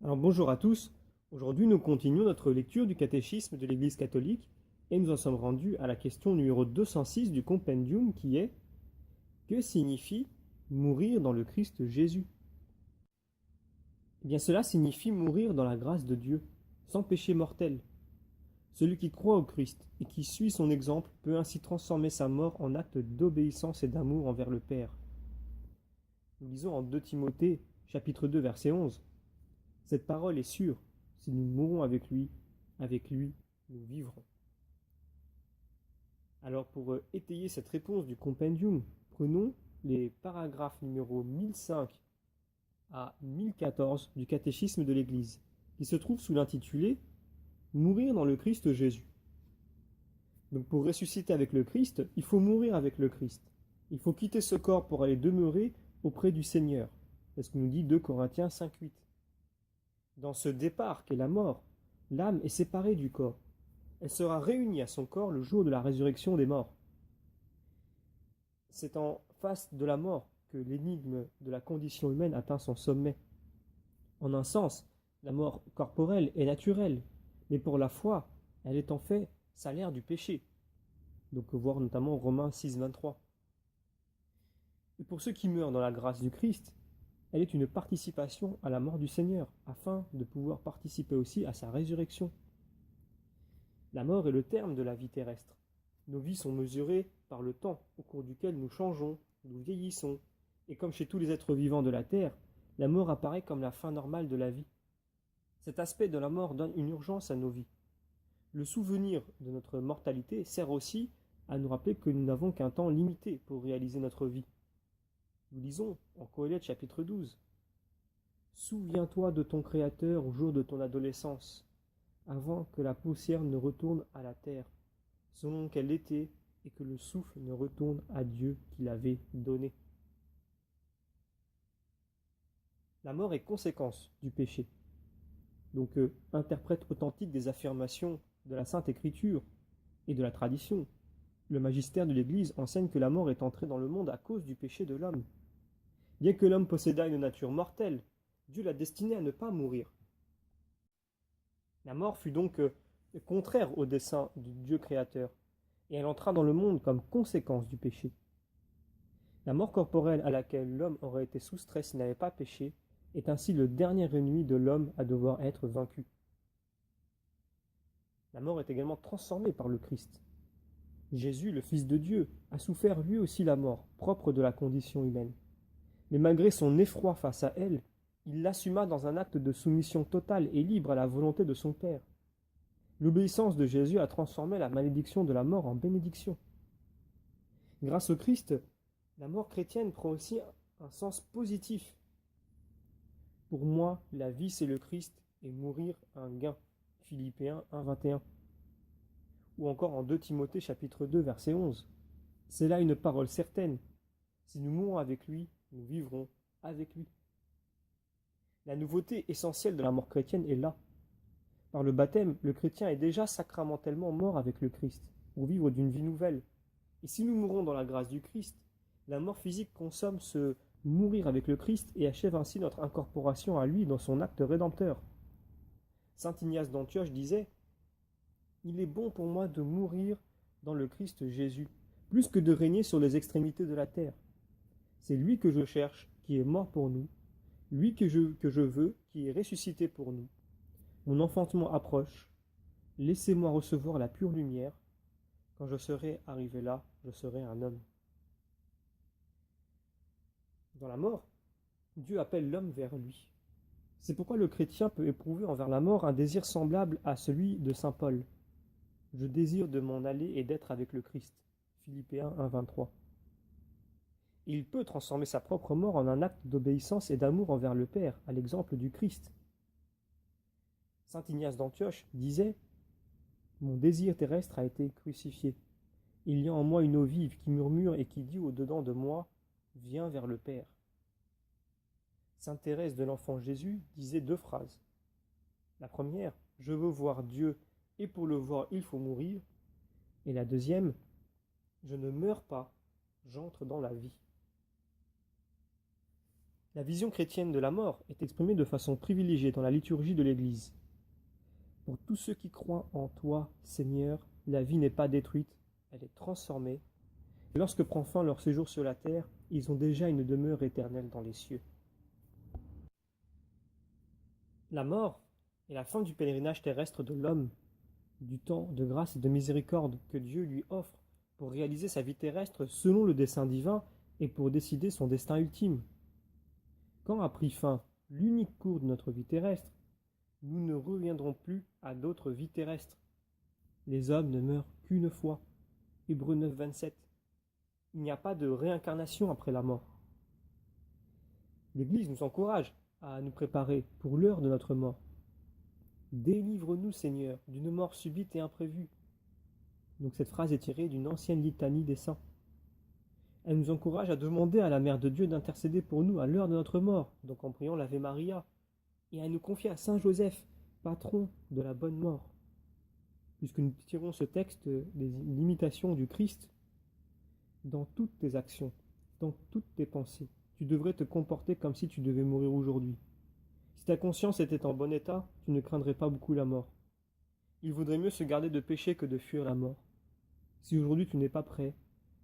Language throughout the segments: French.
Alors bonjour à tous, aujourd'hui nous continuons notre lecture du catéchisme de l'Église catholique et nous en sommes rendus à la question numéro 206 du compendium qui est: que signifie mourir dans le Christ Jésus? Eh bien cela signifie mourir dans la grâce de Dieu, sans péché mortel. Celui qui croit au Christ et qui suit son exemple peut ainsi transformer sa mort en acte d'obéissance et d'amour envers le Père. Nous lisons en 2 Timothée chapitre 2 verset 11. Cette parole est sûre, si nous mourons avec lui, nous vivrons. Alors pour étayer cette réponse du compendium, prenons les paragraphes numéros 1005 à 1014 du catéchisme de l'Église, qui se trouvent sous l'intitulé Mourir dans le Christ Jésus. Donc pour ressusciter avec le Christ, il faut mourir avec le Christ. Il faut quitter ce corps pour aller demeurer auprès du Seigneur. C'est ce que nous dit 2 Corinthiens 5,8. Dans ce départ qu'est la mort, l'âme est séparée du corps. Elle sera réunie à son corps le jour de la résurrection des morts. C'est en face de la mort que l'énigme de la condition humaine atteint son sommet. En un sens, la mort corporelle est naturelle, mais pour la foi, elle est en fait salaire du péché. Donc voir notamment Romains 6, 23. Et pour ceux qui meurent dans la grâce du Christ, elle est une participation à la mort du Seigneur, afin de pouvoir participer aussi à sa résurrection. La mort est le terme de la vie terrestre. Nos vies sont mesurées par le temps au cours duquel nous changeons, nous vieillissons, et comme chez tous les êtres vivants de la terre, la mort apparaît comme la fin normale de la vie. Cet aspect de la mort donne une urgence à nos vies. Le souvenir de notre mortalité sert aussi à nous rappeler que nous n'avons qu'un temps limité pour réaliser notre vie. Nous lisons en Coëlette chapitre 12. Souviens-toi de ton Créateur au jour de ton adolescence, avant que la poussière ne retourne à la terre, selon qu'elle était, et que le souffle ne retourne à Dieu qui l'avait donné. La mort est conséquence du péché. Donc, interprète authentique des affirmations de la Sainte Écriture et de la tradition. Le magistère de l'Église enseigne que la mort est entrée dans le monde à cause du péché de l'homme. Bien que l'homme possédât une nature mortelle, Dieu l'a destiné à ne pas mourir. La mort fut donc contraire au dessein du Dieu créateur, et elle entra dans le monde comme conséquence du péché. La mort corporelle à laquelle l'homme aurait été soustrait s'il n'avait pas péché est ainsi le dernier ennemi de l'homme à devoir être vaincu. La mort est également transformée par le Christ. Jésus, le Fils de Dieu, a souffert lui aussi la mort, propre de la condition humaine. Mais malgré son effroi face à elle, il l'assuma dans un acte de soumission totale et libre à la volonté de son Père. L'obéissance de Jésus a transformé la malédiction de la mort en bénédiction. Grâce au Christ, la mort chrétienne prend aussi un sens positif. Pour moi, la vie c'est le Christ et mourir un gain. Philippiens 1, 21. Ou encore en 2 Timothée chapitre 2 verset 11. C'est là une parole certaine. Si nous mourons avec lui, nous vivrons avec lui. La nouveauté essentielle de la mort chrétienne est là. Par le baptême, le chrétien est déjà sacramentellement mort avec le Christ, pour vivre d'une vie nouvelle. Et si nous mourons dans la grâce du Christ, la mort physique consomme ce mourir avec le Christ et achève ainsi notre incorporation à lui dans son acte rédempteur. Saint Ignace d'Antioche disait: « Il est bon pour moi de mourir dans le Christ Jésus, plus que de régner sur les extrémités de la terre. C'est lui que je cherche, qui est mort pour nous, lui que je veux, qui est ressuscité pour nous. Mon enfantement approche, laissez-moi recevoir la pure lumière. Quand je serai arrivé là, je serai un homme. » Dans la mort, Dieu appelle l'homme vers lui. C'est pourquoi le chrétien peut éprouver envers la mort un désir semblable à celui de saint Paul. Je désire de m'en aller et d'être avec le Christ. Philippiens 1, 23. Il peut transformer sa propre mort en un acte d'obéissance et d'amour envers le Père, à l'exemple du Christ. Saint Ignace d'Antioche disait: « Mon désir terrestre a été crucifié. Il y a en moi une eau vive qui murmure et qui dit au-dedans de moi: Viens vers le Père. » Sainte Thérèse de l'Enfant Jésus disait 2 phrases. La première: « Je veux voir Dieu, et pour le voir, il faut mourir. » Et la deuxième: « Je ne meurs pas, j'entre dans la vie. » La vision chrétienne de la mort est exprimée de façon privilégiée dans la liturgie de l'Église. Pour tous ceux qui croient en toi, Seigneur, la vie n'est pas détruite, elle est transformée. Et lorsque prend fin leur séjour sur la terre, ils ont déjà une demeure éternelle dans les cieux. La mort est la fin du pèlerinage terrestre de l'homme, du temps de grâce et de miséricorde que Dieu lui offre pour réaliser sa vie terrestre selon le dessein divin et pour décider son destin ultime. Quand a pris fin l'unique cours de notre vie terrestre, nous ne reviendrons plus à d'autres vies terrestres. Les hommes ne meurent qu'une fois. Hébreux 9, 27. Il n'y a pas de réincarnation après la mort. L'Église nous encourage à nous préparer pour l'heure de notre mort. Délivre-nous, Seigneur, d'une mort subite et imprévue. Donc cette phrase est tirée d'une ancienne litanie des saints. Elle nous encourage à demander à la Mère de Dieu d'intercéder pour nous à l'heure de notre mort, donc en priant l'Ave Maria, et à nous confier à Saint Joseph, patron de la bonne mort. Puisque nous tirons ce texte des limitations du Christ, dans toutes tes actions, dans toutes tes pensées, tu devrais te comporter comme si tu devais mourir aujourd'hui. Si ta conscience était en bon état, tu ne craindrais pas beaucoup la mort. Il vaudrait mieux se garder de péché que de fuir la mort. Si aujourd'hui tu n'es pas prêt,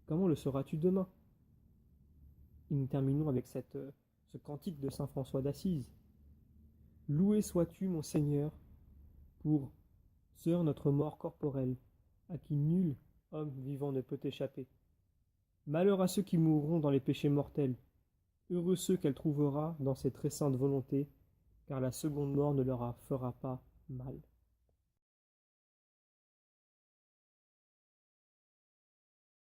comment le seras-tu demain? Et nous terminons avec ce cantique de saint François d'Assise. Loué sois-tu, mon Seigneur, pour sœur notre mort corporelle, à qui nul homme vivant ne peut échapper. Malheur à ceux qui mourront dans les péchés mortels, heureux ceux qu'elle trouvera dans ses très saintes volontés, car la seconde mort ne leur fera pas mal.